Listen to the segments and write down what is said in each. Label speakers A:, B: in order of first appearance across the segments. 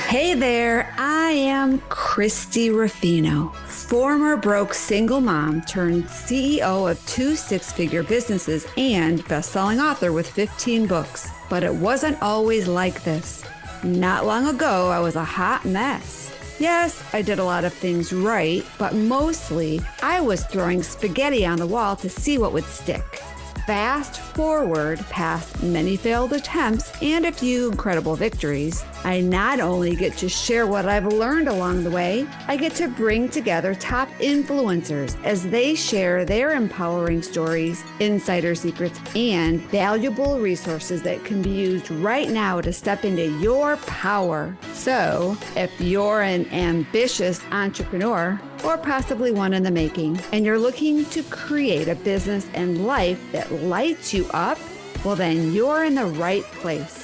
A: Hey there, I am Christy Ruffino, former broke single mom turned CEO of 2 six-figure businesses and best-selling author with 15 books. But it wasn't always like this. Not long ago, I was a hot mess. Yes, I did a lot of things right, but mostly I was throwing spaghetti on the wall to see what would stick. Fast forward past many failed attempts and a few incredible victories, I not only get to share what I've learned along the way, I get to bring together top influencers as they share their empowering stories, insider secrets, and valuable resources that can be used right now to step into your power. So, if you're an ambitious entrepreneur, or possibly one in the making, and you're looking to create a business and life that lights you up, well, then you're in the right place.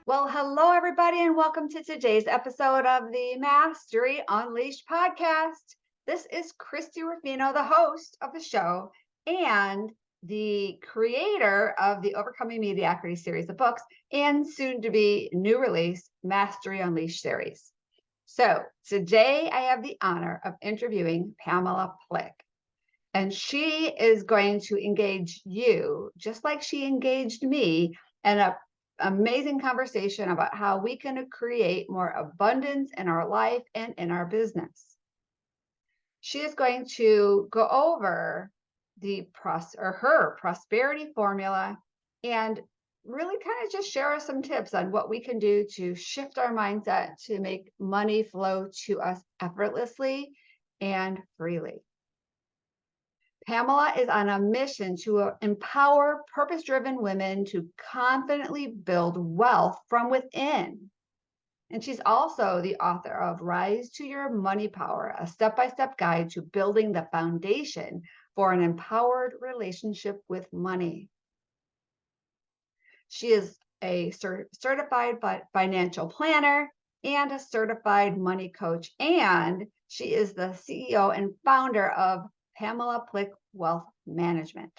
A: Well, hello, everybody, and welcome to today's episode of the Mastery Unleashed podcast. This is Christy Ruffino, the host of the show and the creator of the Overcoming Mediocrity series of books and soon to be new release Mastery Unleashed series. So today I have the honor of interviewing Pamela Plick, and she is going to engage you just like she engaged me in a amazing conversation about how we can create more abundance in our life and in our business. She is going to go over her prosperity formula and really kind of just share us some tips on what we can do to shift our mindset to make money flow to us effortlessly and freely. Pamela is on a mission to empower purpose-driven women to confidently build wealth from within. And she's also the author of Rise to Your Money Power, a step-by-step guide to building the foundation for an empowered relationship with money. She is a certified financial planner and a certified money coach, and she is the CEO and founder of Pamela Plick Wealth Management.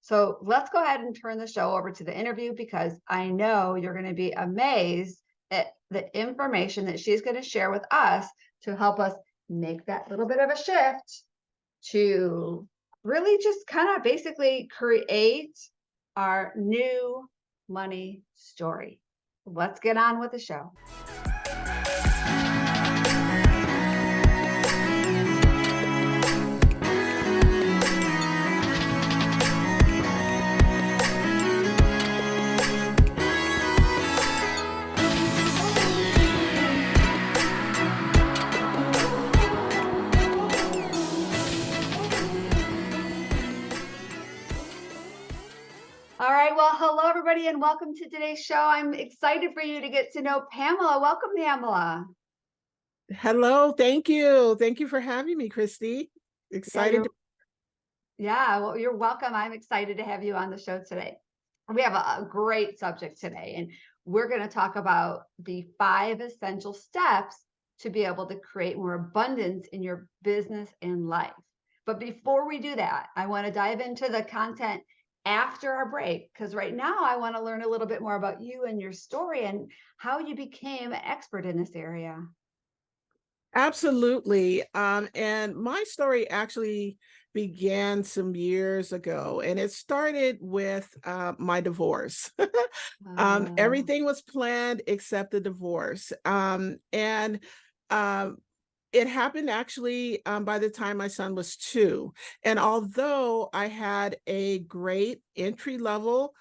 A: So let's go ahead and turn the show over to the interview because I know you're going to be amazed at the information that she's going to share with us to help us make that little bit of a shift to really just kind of basically create our new money story. Let's get on with the show. All right. Well, hello, everybody, and welcome to today's show. I'm excited for you to get to know Pamela. Welcome, Pamela.
B: Hello. Thank you. Thank you for having me, Christy. Excited.
A: Well, you're welcome. I'm excited to have you on the show today. We have a great subject today, and we're going to talk about the 5 essential steps to be able to create more abundance in your business and life. But before we do that, I want to dive into the content after our break, because right now I want to learn a little bit more about you and your story and how you became an expert in this area.
B: Absolutely. And my story actually began some years ago, and it started with my divorce. Everything was planned except the divorce. And it happened actually by the time my son was 2. And although I had a great entry-level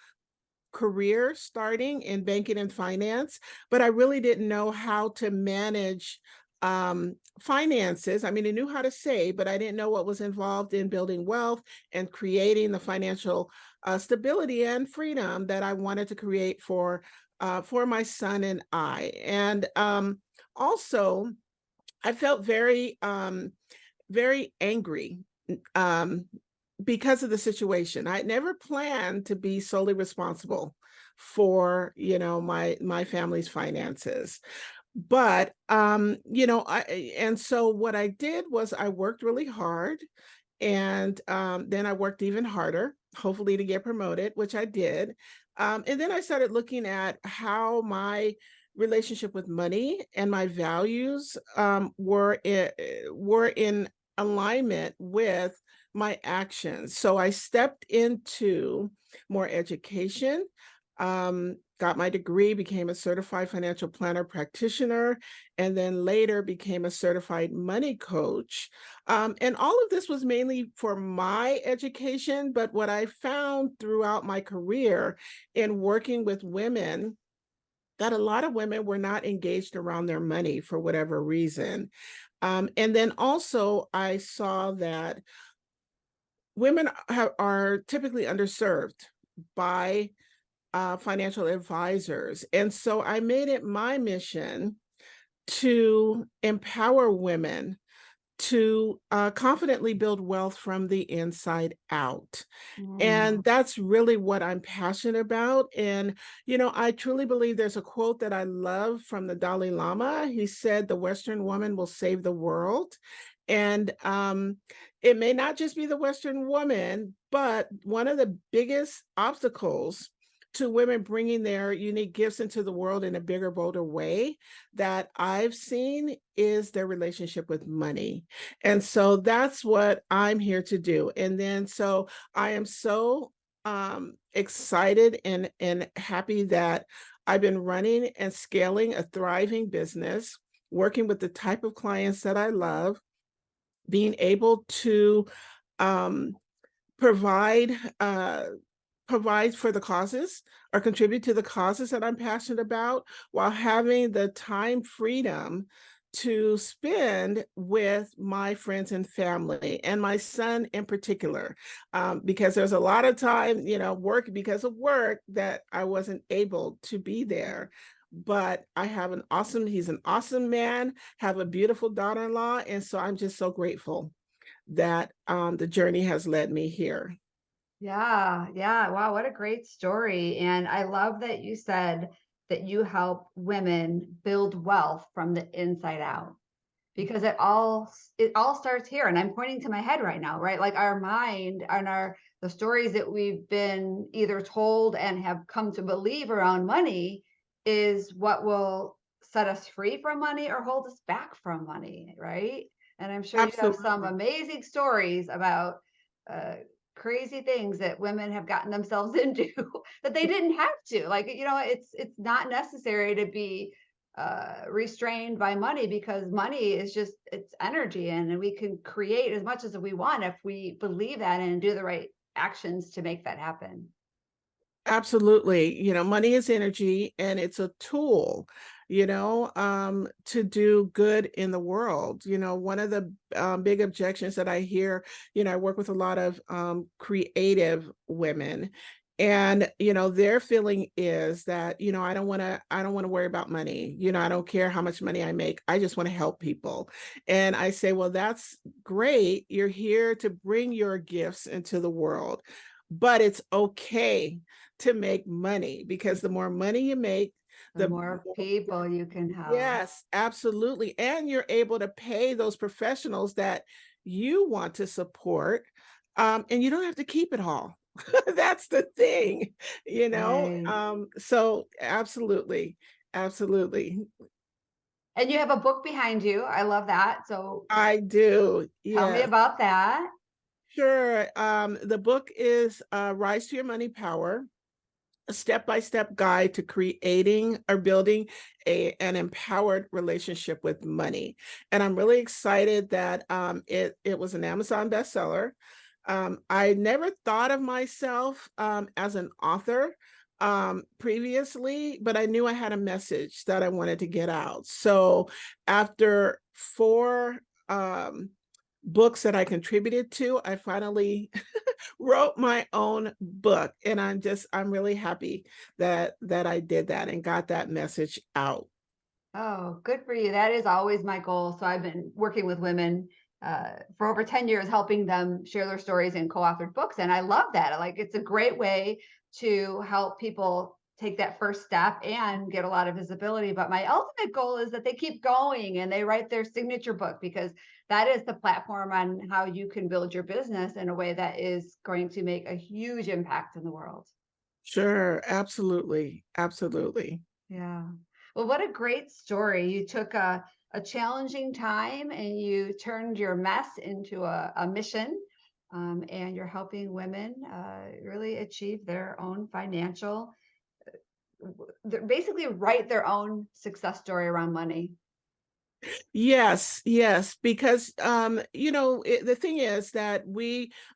B: career starting in banking and finance, but I really didn't know how to manage finances. I mean, I knew how to save, but I didn't know what was involved in building wealth and creating the financial stability and freedom that I wanted to create for my son and I. And also, I felt very, very angry because of the situation. I never planned to be solely responsible for, my family's finances. But and so what I did was I worked really hard, and then I worked even harder, hopefully to get promoted, which I did. And then I started looking at how my relationship with money and my values were in alignment with my actions. So I stepped into more education, got my degree, became a certified financial planner practitioner, and then later became a certified money coach. And all of this was mainly for my education, but what I found throughout my career in working with women, that a lot of women were not engaged around their money for whatever reason. And then also, I saw that women are typically underserved by financial advisors. And so I made it my mission to empower women to confidently build wealth from the inside out.
A: Mm.
B: And that's really what I'm passionate about. And, I truly believe there's a quote that I love from the Dalai Lama. He said, "The Western woman will save the world." And it may not just be the Western woman, but one of the biggest obstacles to women bringing their unique gifts into the world in a bigger, bolder way that I've seen is their relationship with money. And so that's what I'm here to do. And then so I am so excited and happy that I've been running and scaling a thriving business, working with the type of clients that I love, being able to um, provide provide for the causes or contribute to the causes that I'm passionate about while having the time freedom to spend with my friends and family and my son in particular, because there's a lot of time, work because of work that I wasn't able to be there. But he's an awesome man, have a beautiful daughter-in-law. And so I'm just so grateful that the journey has led me here.
A: Yeah, yeah. Wow, what a great story. And I love that you said that you help women build wealth from the inside out, because it all starts here. And I'm pointing to my head right now, right? Like our mind and the stories that we've been either told and have come to believe around money is what will set us free from money or hold us back from money, right? And I'm sure you have some
B: Absolutely.
A: amazing stories about uh, crazy things that women have gotten themselves into that they didn't have to. Like, it's not necessary to be restrained by money, because money is just, it's energy, and we can create as much as we want if we believe that and do the right actions to make that happen.
B: Absolutely. Money is energy and it's a tool, to do good in the world. One of the big objections that I hear, I work with a lot of creative women. And their feeling is that I don't want to worry about money. I don't care how much money I make. I just want to help people. And I say, well, that's great. You're here to bring your gifts into the world, but it's okay to make money, because the more money you make,
A: The
B: the
A: more
B: more,
A: people you can help.
B: yes, absolutely. And you're able to pay those professionals that you want to support. And you don't have to keep it all. That's the thing, you know.
A: Right.
B: So absolutely, absolutely.
A: And you have a book behind you. I love that. So
B: I do.
A: tell me
B: Yes.
A: about that.
B: Sure. The book is Rise to Your Money Power, a step-by-step guide to creating or building an empowered relationship with money. And I'm really excited that it was an Amazon bestseller. I never thought of myself as an author previously, but I knew I had a message that I wanted to get out. So after four books that I contributed to, I finally wrote my own book, and I'm really happy that I did that and got that message out.
A: Oh, good for you. That is always my goal. So I've been working with women for over 10 years, helping them share their stories in co-authored books. And I love that. Like, it's a great way to help people take that first step and get a lot of visibility. But my ultimate goal is that they keep going and they write their signature book, because that is the platform on how you can build your business in a way that is going to make a huge impact in the world.
B: Sure, absolutely, absolutely.
A: Yeah. Well, what a great story. You took a challenging time and you turned your mess into a mission. And you're helping women really achieve their own financial, basically write their own success story around money.
B: Yes, yes, because the thing is that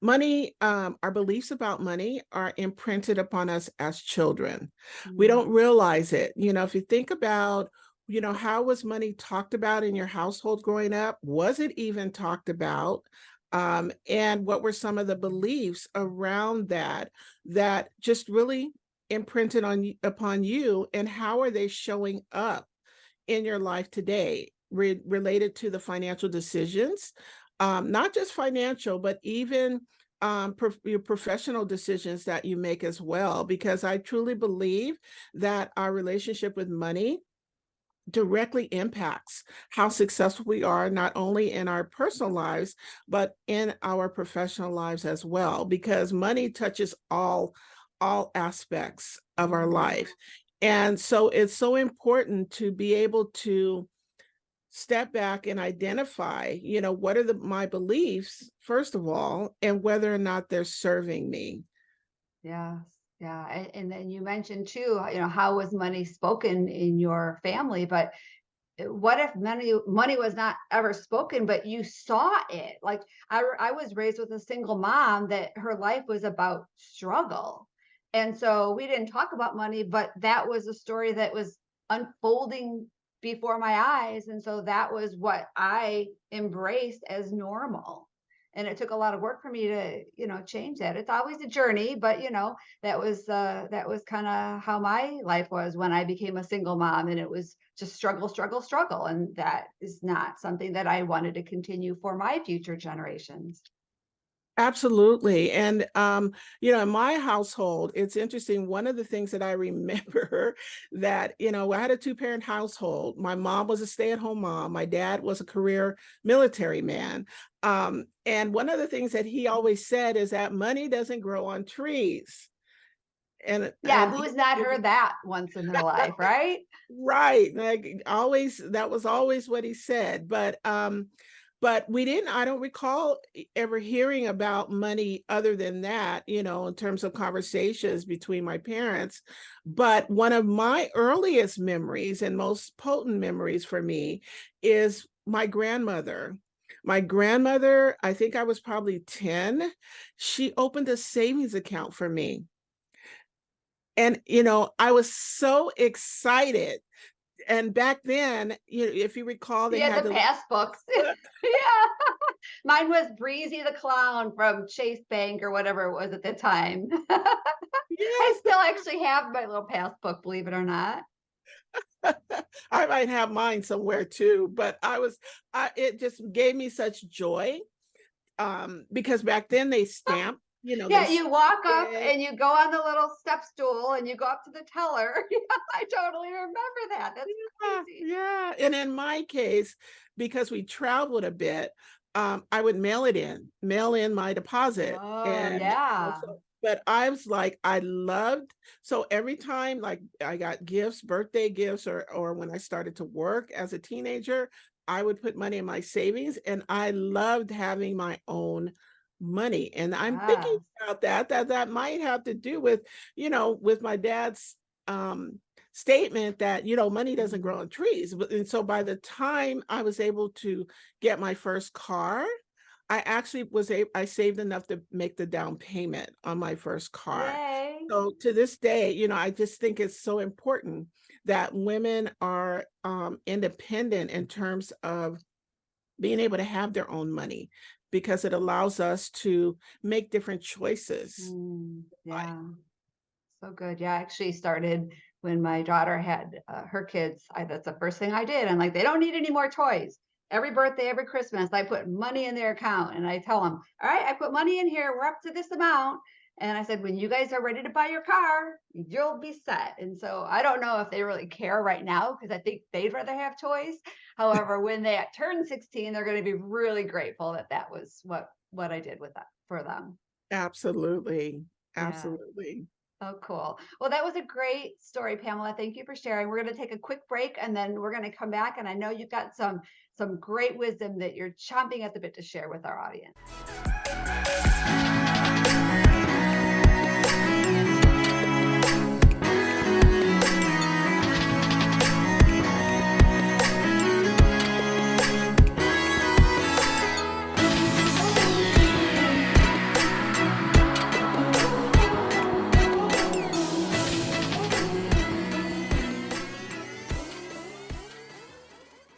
B: money, our beliefs about money are imprinted upon us as children. We
A: Mm.
B: don't realize it. If you think about, how was money talked about in your household growing up? Was it even talked about? And what were some of the beliefs around that just really imprinted upon you, and how are they showing up in your life today, related to the financial decisions, not just financial, but even your professional decisions that you make as well. Because I truly believe that our relationship with money directly impacts how successful we are, not only in our personal lives, but in our professional lives as well, because money touches all aspects of our life. And so it's so important to be able to step back and identify, what are my beliefs, first of all, and whether or not they're serving me.
A: Yes. Yeah. And then you mentioned too, how was money spoken in your family? But what if money was not ever spoken, but you saw it? Like, I was raised with a single mom that her life was about struggle. And so we didn't talk about money, but that was a story that was unfolding before my eyes. And so that was what I embraced as normal. And it took a lot of work for me to, change that. It's always a journey, but that was kind of how my life was when I became a single mom, and it was just struggle, struggle, struggle. And that is not something that I wanted to continue for my future generations.
B: Absolutely. And, in my household, it's interesting. One of the things that I remember that, I had a two-parent household. My mom was a stay-at-home mom. My dad was a career military man. And one of the things that he always said is that money doesn't grow on trees.
A: Yeah,
B: And
A: who has not heard that once in their life, right?
B: right, like, always, that was always what he said, but I don't recall ever hearing about money other than that, in terms of conversations between my parents. But one of my earliest memories and most potent memories for me is my grandmother. My grandmother, I think I was probably 10, she opened a savings account for me. And, I was so excited. And back then, if you recall, they
A: Yeah,
B: had
A: the
B: the
A: pass books. Yeah. Mine was Breezy the Clown from Chase Bank or whatever it was at the time. I
B: yes,
A: still actually have my little passbook, believe it or not.
B: I might have mine somewhere too, but it just gave me such joy, because back then they stamped, they
A: Yeah, you walk
B: stamped
A: up
B: it.
A: and you go on the little step stool and you go up to the teller. Yeah, I totally remember that. That's
B: Yeah,
A: crazy.
B: yeah. And in my case, because we traveled a bit, I would mail in my deposit.
A: Oh,
B: And
A: yeah.
B: but I was like, I loved, so every time like I got gifts, birthday gifts, or when I started to work as a teenager, I would put money in my savings, and I loved having my own money. And I'm thinking
A: Yes.
B: about that might have to do with, with my dad's statement that, money doesn't grow
A: Mm.
B: on trees. And so by the time I was able to get my first car, I actually I saved enough to make the down payment on my first car.
A: Yay.
B: So to this day, I just think it's so important that women are independent in terms of being able to have their own money, because it allows us to make different choices.
A: Yeah. So good. Yeah, I actually started when my daughter had her kids. That's the first thing I did. I'm like, they don't need any more toys. every birthday, every Christmas, I put money in their account and I tell them, all right, I put money in here. We're up to this amount. And I said, when you guys are ready to buy your car, you'll be set. And so I don't know if they really care right now because I think they'd rather have toys. However, when they turn 16, they're going to be really grateful that that was what I did with that for them.
B: Absolutely.
A: Yeah.
B: Absolutely.
A: Oh, cool. Well, that was a great story, Pamela. Thank you for sharing. We're going to take a quick break and then we're going to come back. And I know you've got some great wisdom that you're chomping at the bit to share with our audience.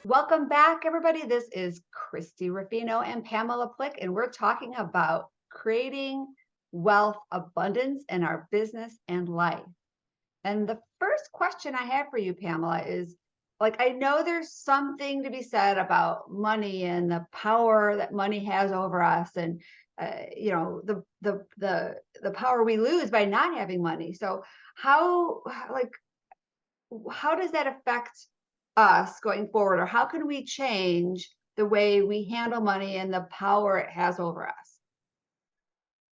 A: Welcome back, everybody. This is Christy Rufino and Pamela Plick, and we're talking about creating wealth abundance in our business and life. And the first question I have for you, Pamela, is like, I know there's something to be said about money and the power that money has over us, and the power we lose by not having money. So how does that affect us going forward, or how can we change the way we handle money and the power it has over us?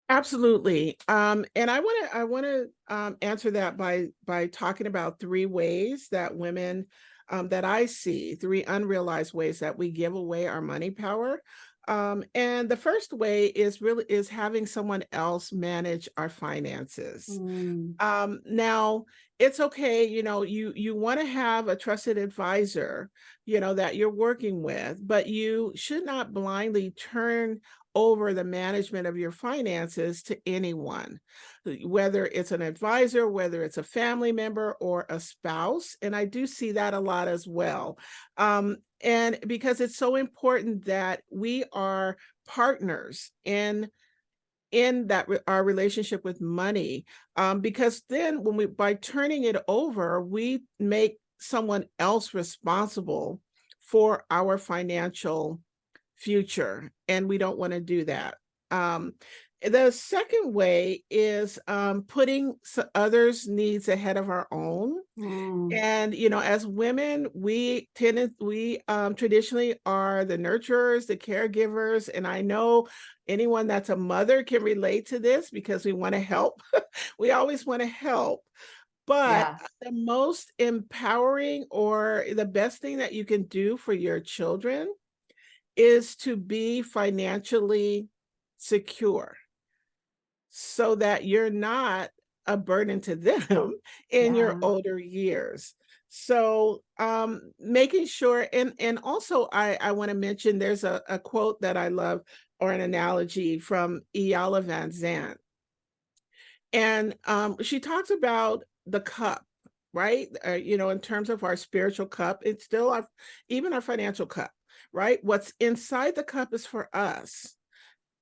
B: Absolutely. And I want to answer that by talking about three ways that women that I see, three unrealized ways that we give away our money power. And the first way is having someone else manage our finances.
A: Mm,
B: Now it's okay, you want to have a trusted advisor, that you're working with, but you should not blindly turn over the management of your finances to anyone, whether it's an advisor, whether it's a family member or a spouse. And I do see that a lot as well. And because it's so important that we are partners in our relationship with money, because then when we by turning it over, we make someone else responsible for our financial future, and we don't want to do that. The second way is putting others' needs ahead of our own.
A: mm,
B: And as women, we traditionally are the nurturers, the caregivers, and I know anyone that's a mother can relate to this because we want to help. We always want to help. But
A: yes.
B: the most empowering or the best thing that you can do for your children is to be financially secure so that you're not a burden to them in your
A: Yeah.
B: older years. So making sure, and also I want to mention there's a quote that I love, or an analogy from Iala Van Zandt. And she talks about the cup, right? In terms of our spiritual cup, it's still even our financial cup, right? What's inside the cup is for us.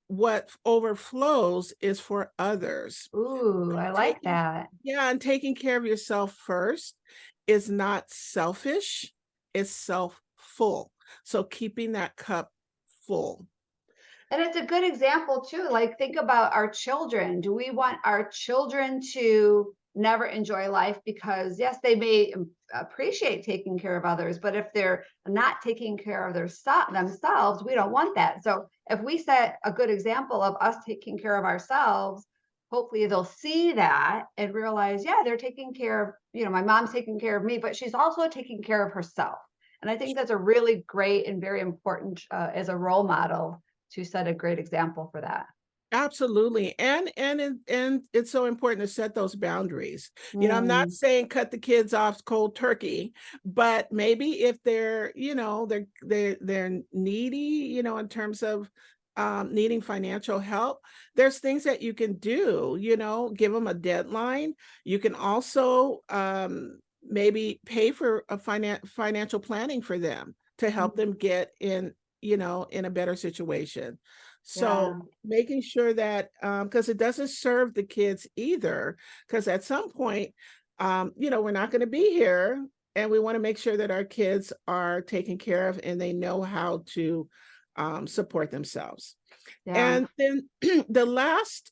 B: What overflows is for others.
A: Ooh, I like
B: Taking
A: that.
B: Yeah, and taking care of yourself first is not selfish, it's self-full. So keeping that cup full.
A: And it's a good example too. Like, think about our children. Do we want our children to never enjoy life because, yes, they may appreciate taking care of others, but if they're not taking care of themselves, we don't want that. So, if we set a good example of us taking care of ourselves, hopefully they'll see that and realize, yeah, they're taking care of, my mom's taking care of me, but she's also taking care of herself. And I think that's a really great and very important as a role model to set a great example for that.
B: Absolutely. And it's so important to set those boundaries. I'm not
A: Mm,
B: saying cut the kids off cold turkey, but maybe if they're, they're needy, in terms of needing financial help, there's things that you can do, give them a deadline. You can also maybe pay for a financial planning for them to help
A: mm,
B: them get in a better situation. So
A: yeah.
B: making sure that, because it doesn't serve the kids either, because at some point, we're not going to be here. and we want to make sure that our kids are taken care of and they know how to support themselves.
A: Yeah.
B: And then the last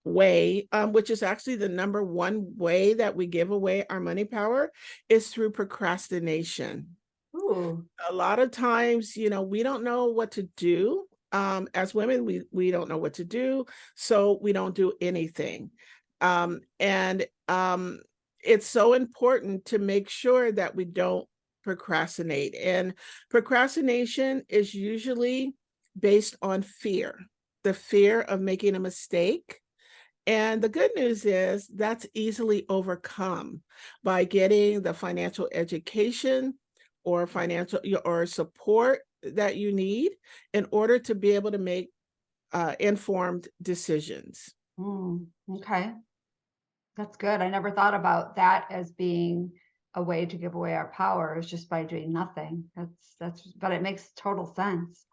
B: way, which is actually the number one way that we give away our money power, is through procrastination.
A: Ooh.
B: A lot of times, we don't know what to do. As women, we don't know what to do, so we don't do anything. And it's so important to make sure that we don't procrastinate. And procrastination is usually based on fear, the fear of making a mistake. And the good news is that's easily overcome by getting the financial education or financial or support that you need in order to be able to make informed decisions.
A: Okay. That's good. I never thought about that as being a way to give away our power is just by doing nothing. But it makes total sense.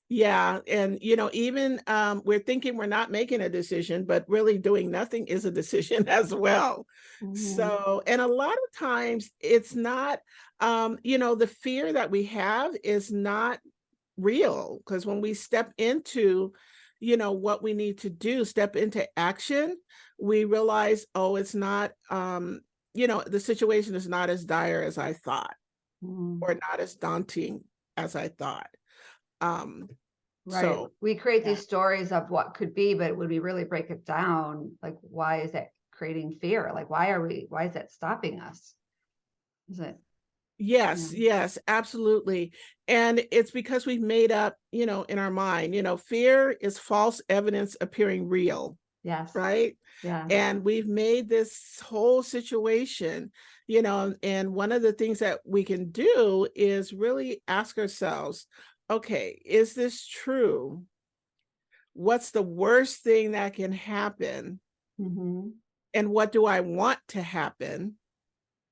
B: Yeah, and even we're thinking we're not making a decision, but really doing nothing is a decision as well.
A: Mhm.
B: So, and a lot of times it's not, the fear that we have is not real, because when we step into, what we need to do, step into action, we realize, oh, it's not, the situation is not as dire as I thought,
A: Mm.
B: or not as daunting as I thought. Um,
A: Right.
B: so
A: We create
B: yeah.
A: these stories of what could be, but when we really break it down, like why is that creating fear? Like why is that stopping us? Is it,
B: Yes,
A: yeah.
B: yes, absolutely. And it's because we've made up, in our mind, fear is false evidence appearing real,
A: Yes.
B: right?
A: Yes.
B: And we've made this whole situation, and one of the things that we can do is really ask ourselves, okay, is this true? What's the worst thing that can happen?
A: Hmm.
B: And what do I want to happen?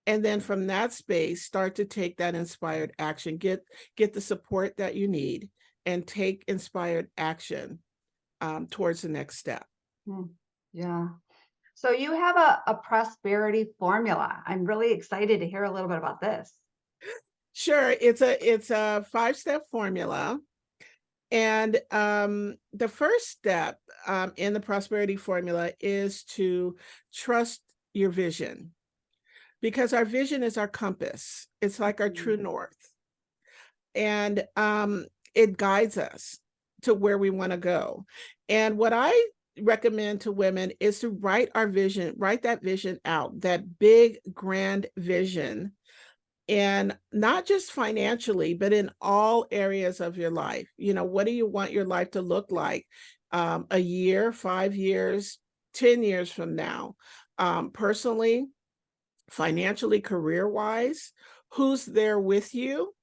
B: And then from that space, start to take that inspired action, get the support that you need, and take inspired action towards the next step.
A: Yeah. So you have a prosperity formula. I'm really excited to hear a little bit about this.
B: Sure, it's a 5-step formula. And the first step in the prosperity formula is to trust your vision, because our vision is our compass. It's like our true
A: Mhm.
B: north. And it guides us to where we want to go. And what I recommend to women is to write that vision out, that big, grand vision, and not just financially, but in all areas of your life. What do you want your life to look like a year, 5 years, 10 years from now? Personally, financially, career wise, who's there with you?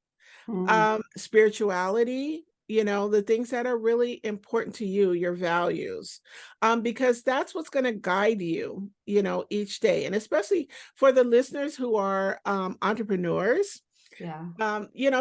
A: Mm.
B: Spirituality, the things that are really important to you, your values, because that's what's going to guide you, each day. And especially for the listeners who are entrepreneurs,
A: Yeah.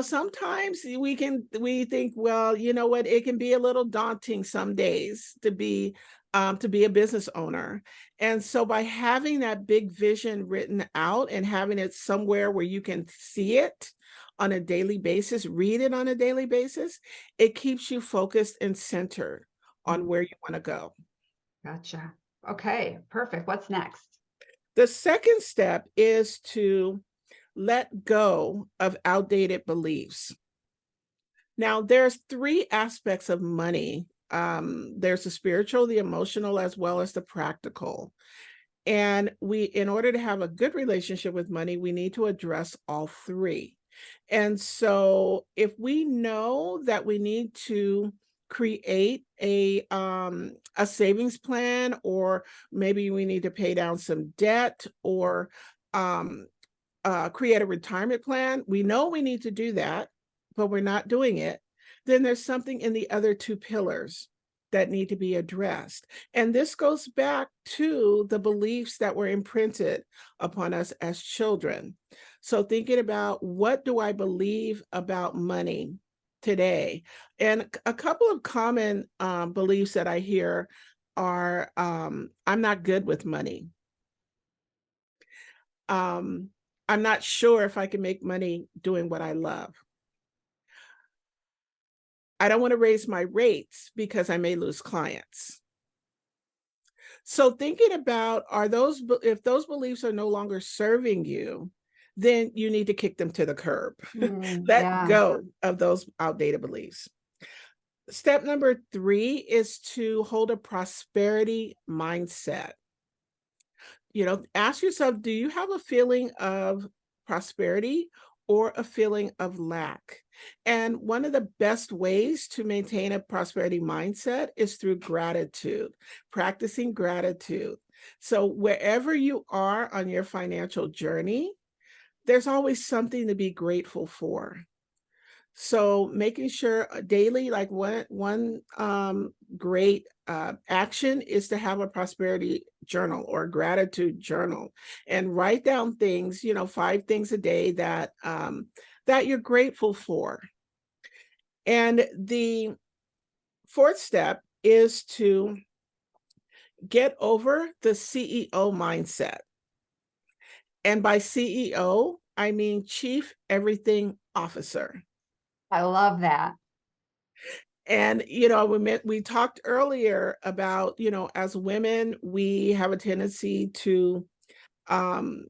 B: sometimes we think, well, you know what, it can be a little daunting some days to be a business owner. And so by having that big vision written out and having it somewhere where you can see it on a daily basis, read it on a daily basis, it keeps you focused and centered on
A: Mm.
B: where you want to go.
A: Gotcha. Okay, perfect. What's next?
B: The second step is to let go of outdated beliefs. Now, there's three aspects of money. There's the spiritual, the emotional, as well as the practical. And in order to have a good relationship with money, we need to address all three. And so, if we know that we need to create a savings plan, or maybe we need to pay down some debt, or um, create a retirement plan, we know we need to do that, but we're not doing it, then there's something in the other two pillars that need to be addressed. And this goes back to the beliefs that were imprinted upon us as children. So thinking about, what do I believe about money today? And a couple of common beliefs that I hear are, I'm not good with money. I'm not sure if I can make money doing what I love. I don't want to raise my rates because I may lose clients. So thinking about, if those beliefs are no longer serving you, then you need to kick them to the curb. Let
A: Yeah.
B: go of those outdated beliefs. Step number 3 is to hold a prosperity mindset. Ask yourself, do you have a feeling of prosperity or a feeling of lack? And one of the best ways to maintain a prosperity mindset is through gratitude, practicing gratitude. So wherever you are on your financial journey, there's always something to be grateful for. So making sure daily, like one great action is to have a prosperity journal or gratitude journal, and write down things, 5 things a day that you're grateful for. And the fourth step is to get over the CEO mindset. And by CEO, I mean Chief Everything Officer.
A: I love that.
B: And, we talked earlier about, as women, we have a tendency to, um,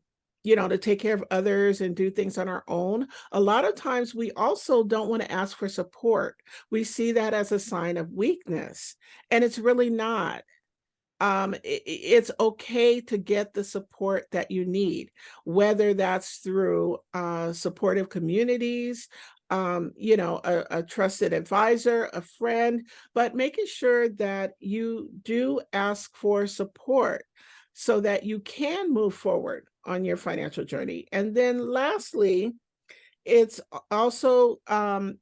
B: to take care of others and do things on our own. A lot of times we also don't want to ask for support. We see that as a sign of weakness, and it's really not. It's okay to get the support that you need, whether that's through supportive communities, a trusted advisor, a friend, but making sure that you do ask for support so that you can move forward on your financial journey. And then lastly, it's also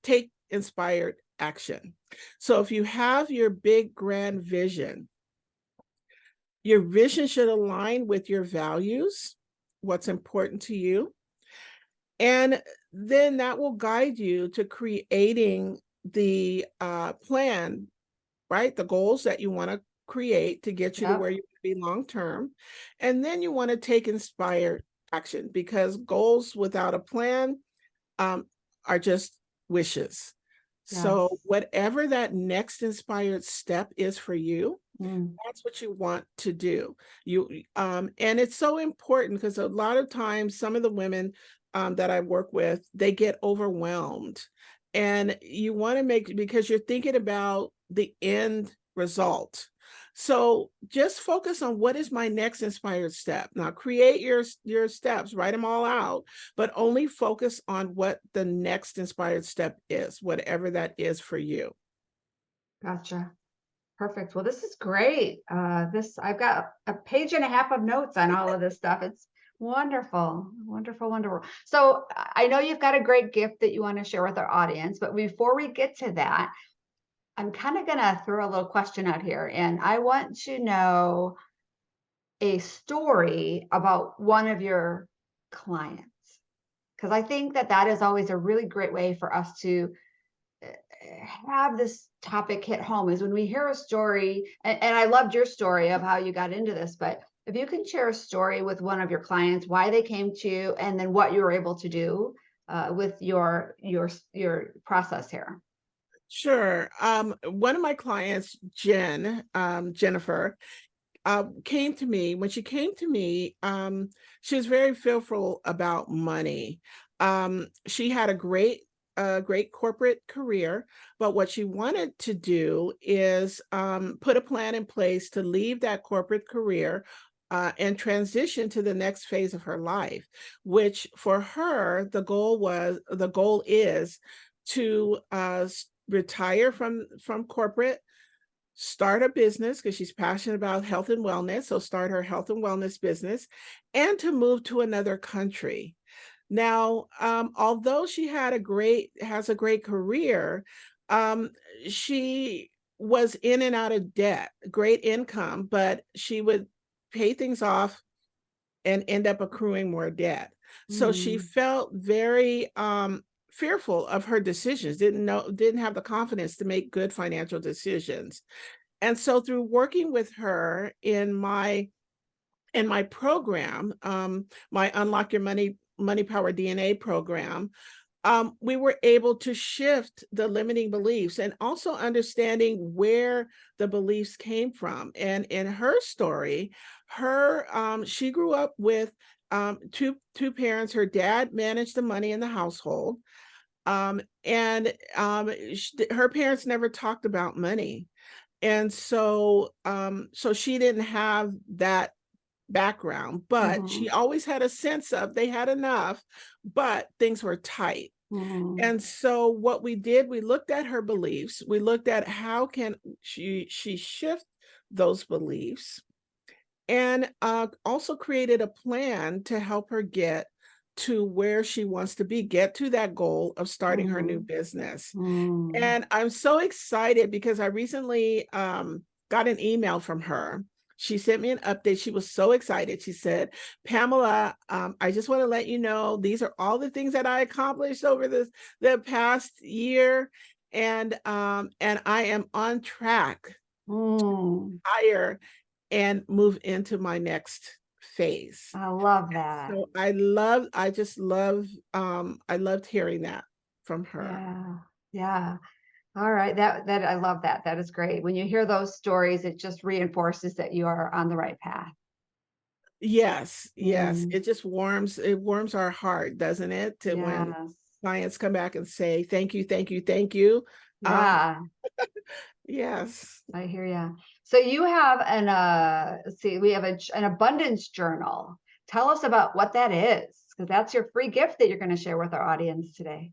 B: take inspired action. So if you have your big grand vision, your vision should align with your values, what's important to you, and then that will guide you to creating the plan, right? The goals that you want to create to get you to
A: Yep.
B: where you want to be long term. And then you want to take inspired action, because goals without a plan um, are just wishes.
A: Yes.
B: So, whatever that next inspired step is for you,
A: Mm.
B: that's what you want to do. And it's so important because a lot of times some of the women that I work with, they get overwhelmed. And you want to because you're thinking about the end result. So just focus on, what is my next inspired step? Now create your steps, write them all out, but only focus on what the next inspired step is, whatever that is for you.
A: Gotcha. Perfect. Well, this is great. I've got a page and a half of notes on all of this stuff. It's wonderful, wonderful, wonderful. So I know you've got a great gift that you want to share with our audience, but before we get to that, I'm kind of going to throw a little question out here, and I want to know a story about one of your clients, because I think that that is always a really great way for us to have this topic hit home, is when we hear a story, and I loved your story of how you got into this, but if you can share a story with one of your clients, why they came to you, and then what you were able to do with your process here.
B: Sure. One of my clients, Jennifer, came to me. When she came to me, she was very fearful about money. She had a great corporate career, but what she wanted to do is put a plan in place to leave that corporate career and transition to the next phase of her life, which for her, the goal is to retire from corporate, start a business because she's passionate about health and wellness. So start her health and wellness business, and to move to another country. Now, although she has a great career, um, she was in and out of debt, great income, but she would pay things off and end up accruing more debt. So she
A: Mm,
B: felt very fearful of her decisions, didn't have the confidence to make good financial decisions. And so through working with her in my program, my Unlock Your Money Power DNA program, we were able to shift the limiting beliefs and also understanding where the beliefs came from. And in her story, she grew up with two parents. Her dad managed the money in the household, and her parents never talked about money, and so she didn't have that background, but she always had a sense of they had enough, but things were tight. And so what we did, we looked at her beliefs. We looked at how can she shift those beliefs, and also created a plan to help her get to where she wants to be, get to that goal of starting her new business. And I'm so excited because I recently got an email from her. She sent me an update. She was so excited. She said, Pamela, I just want to let you know, these are all the things that I accomplished over the past year. And I am on track to hire and move into my next phase.
C: I love that.
B: So I loved hearing that from her.
C: Yeah. All right. That I love that. That is great. When you hear those stories, it just reinforces that you are on the right path.
B: Yes. It just warms our heart, doesn't it? To when clients come back and say, thank you, thank you, thank you.
C: Yeah.
B: Yes.
C: I hear you. So you have we have an abundance journal. Tell us about what that is, because that's your free gift that you're going to share with our audience today.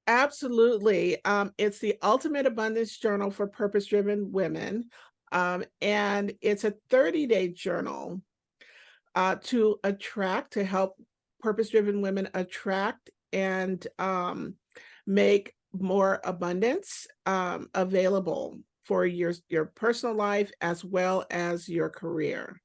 B: Absolutely. It's the ultimate abundance journal for purpose-driven women. And it's a 30-day journal to help purpose-driven women attract and make more abundance available for your personal life as well as your career.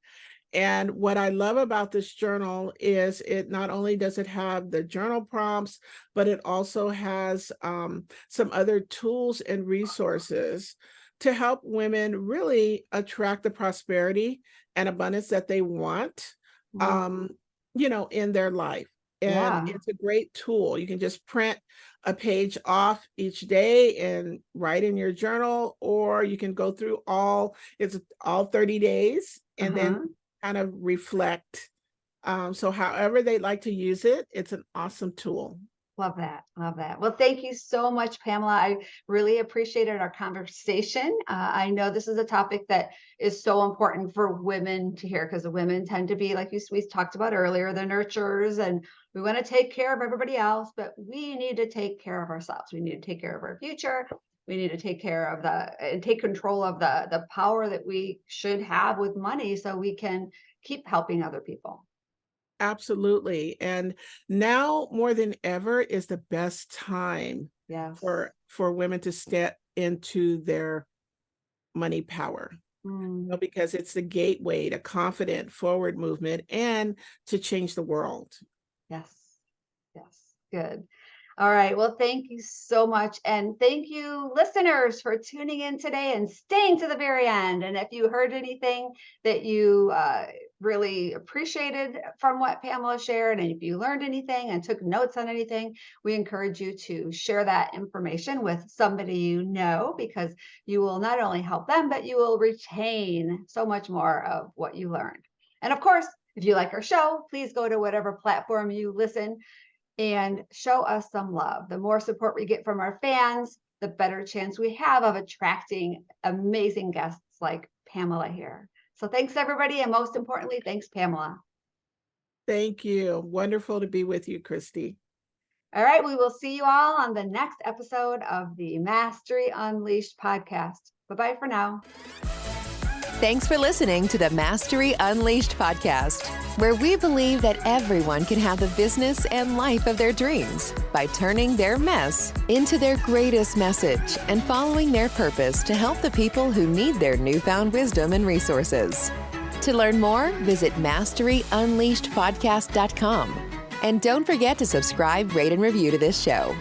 B: And what I love about this journal is it not only does it have the journal prompts, but it also has some other tools and resources to help women really attract the prosperity and abundance that they want, in their life. And it's a great tool. You can just print a page off each day and write in your journal, or you can go through all 30 days and then kind of reflect. So however they like to use it, it's an awesome tool.
C: Love that. Love that. Well, thank you so much, Pamela. I really appreciated our conversation. I know this is a topic that is so important for women to hear, because the women tend to be, like we talked about earlier, the nurturers, and we want to take care of everybody else, but we need to take care of ourselves. We need to take care of our future. We need to take care of and take control of the power that we should have with money, so we can keep helping other people.
B: Absolutely. And now more than ever is the best time for women to step into their money power, because it's the gateway to confident forward movement and to change the world.
C: Yes. Good. All right. Well, thank you so much. And thank you, listeners, for tuning in today and staying to the very end. And if you heard anything that you really appreciated from what Pamela shared, and if you learned anything and took notes on anything, we encourage you to share that information with somebody you know, because you will not only help them, but you will retain so much more of what you learned. And of course, if you like our show, please go to whatever platform you listen and show us some love. The more support we get from our fans, the better chance we have of attracting amazing guests like Pamela here. So thanks, everybody. And most importantly, thanks, Pamela.
B: Thank you. Wonderful to be with you, Christy.
C: All right. We will see you all on the next episode of the Mastery Unleashed podcast. Bye-bye for now.
D: Thanks for listening to the Mastery Unleashed podcast, where we believe that everyone can have the business and life of their dreams by turning their mess into their greatest message and following their purpose to help the people who need their newfound wisdom and resources. To learn more, visit masteryunleashedpodcast.com. And don't forget to subscribe, rate, and review to this show.